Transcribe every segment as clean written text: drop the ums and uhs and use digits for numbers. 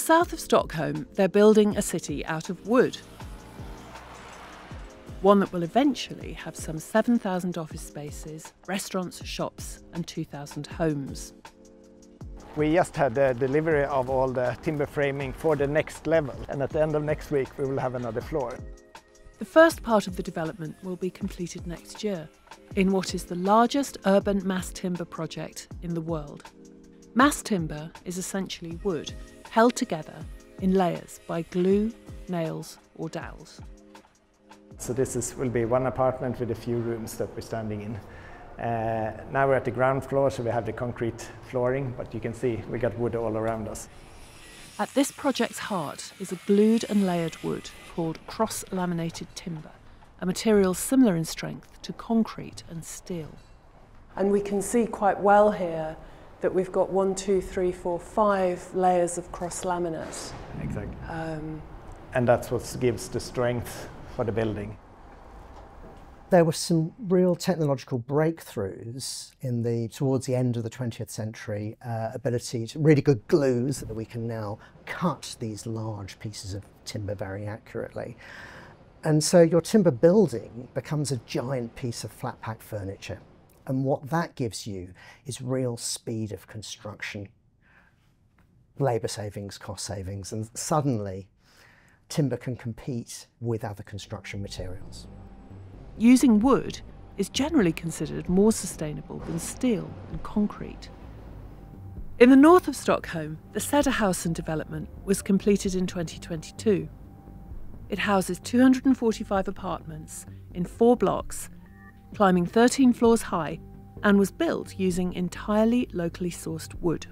south of Stockholm, they're building a city out of wood. One that will eventually have some 7,000 office spaces, restaurants, shops and 2,000 homes. We just had the delivery of all the timber framing for the next level, and at the end of next week we will have another floor. The first part of the development will be completed next year, in what is the largest urban mass timber project in the world. Mass timber is essentially wood held together in layers by glue, nails or dowels. So this will be one apartment with a few rooms that we're standing in. Now we're at the ground floor, so we have the concrete flooring, but you can see we got wood all around us. At this project's heart is a glued and layered wood called cross-laminated timber, a material similar in strength to concrete and steel. And we can see quite well here that we've got 1, 2, 3, 4, 5 layers of cross-laminate. Exactly. And that's what gives the strength for the building. There were some real technological breakthroughs towards the end of the 20th century, ability to really good glues that we can now cut these large pieces of timber very accurately. And so your timber building becomes a giant piece of flat pack furniture. And what that gives you is real speed of construction, labour savings, cost savings, and suddenly timber can compete with other construction materials. Using wood is generally considered more sustainable than steel and concrete. In the north of Stockholm, the Söderhausen development was completed in 2022. It houses 245 apartments in 4 blocks, climbing 13 floors high, and was built using entirely locally sourced wood.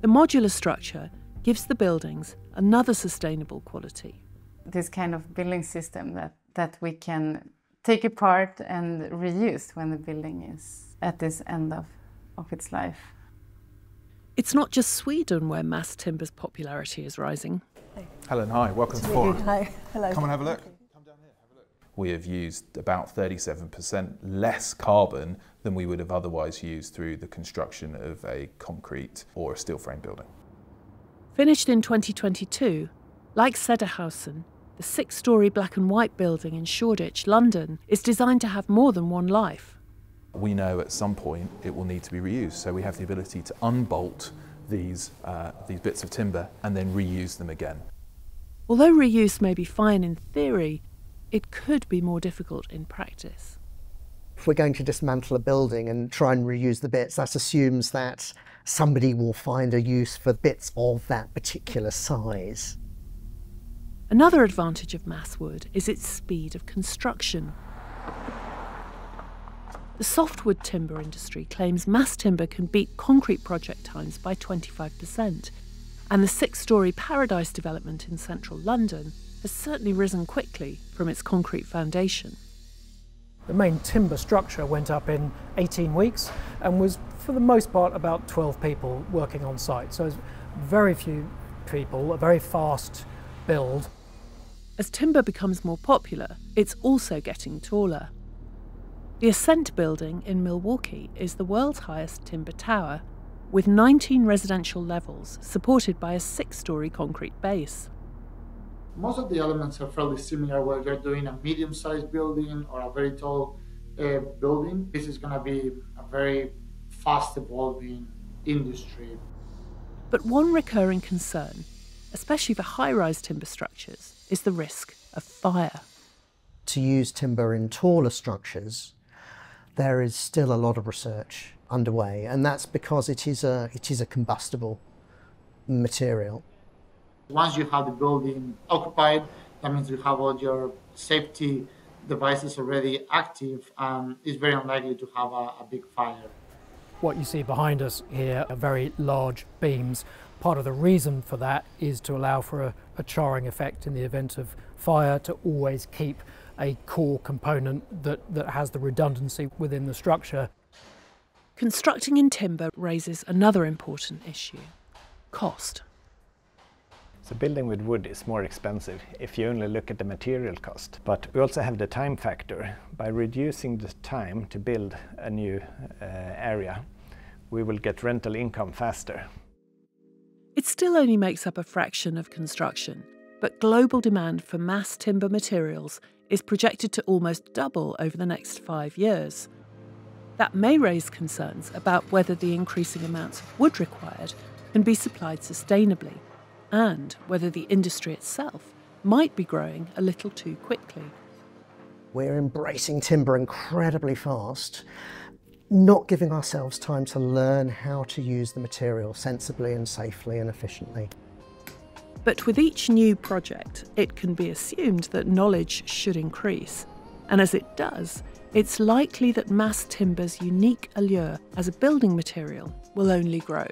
The modular structure gives the buildings another sustainable quality. This kind of building system that we can take apart and reuse when the building is at this end of its life. It's not just Sweden where mass timber's popularity is rising. Hey. Helen, hi, welcome to the forum. Hi, hello. Come and have a look. Come down here, have a look. We have used about 37% less carbon than we would have otherwise used through the construction of a concrete or a steel frame building. Finished in 2022, like Söderhausen, the 6-storey black and white building in Shoreditch, London, is designed to have more than one life. We know at some point it will need to be reused, so we have the ability to unbolt these bits of timber and then reuse them again. Although reuse may be fine in theory, it could be more difficult in practice. If we're going to dismantle a building and try and reuse the bits, that assumes that somebody will find a use for bits of that particular size. Another advantage of mass wood is its speed of construction. The softwood timber industry claims mass timber can beat concrete project times by 25%, and the 6-storey Paradise development in central London has certainly risen quickly from its concrete foundation. The main timber structure went up in 18 weeks and was, for the most part, about 12 people working on site. So it's very few people, a very fast build. As timber becomes more popular, it's also getting taller. The Ascent building in Milwaukee is the world's highest timber tower, with 19 residential levels supported by a 6-storey concrete base. Most of the elements are fairly similar, whether you're doing a medium-sized building or a very tall building. This is going to be a very fast-evolving industry. But one recurring concern, especially for high-rise timber structures, is the risk of fire. To use timber in taller structures, there is still a lot of research underway, and that's because it is a combustible material. Once you have the building occupied, that means you have all your safety devices already active, and it's very unlikely to have a big fire. What you see behind us here are very large beams. Part of the reason for that is to allow for a charring effect in the event of fire, to always keep a core component that has the redundancy within the structure. Constructing in timber raises another important issue: cost. So building with wood is more expensive if you only look at the material cost. But we also have the time factor. By reducing the time to build a new area, we will get rental income faster. It still only makes up a fraction of construction, but global demand for mass timber materials is projected to almost double over the next 5 years. That may raise concerns about whether the increasing amounts of wood required can be supplied sustainably, and whether the industry itself might be growing a little too quickly. We're embracing timber incredibly fast, not giving ourselves time to learn how to use the material sensibly and safely and efficiently. But with each new project, it can be assumed that knowledge should increase. And as it does, it's likely that mass timber's unique allure as a building material will only grow.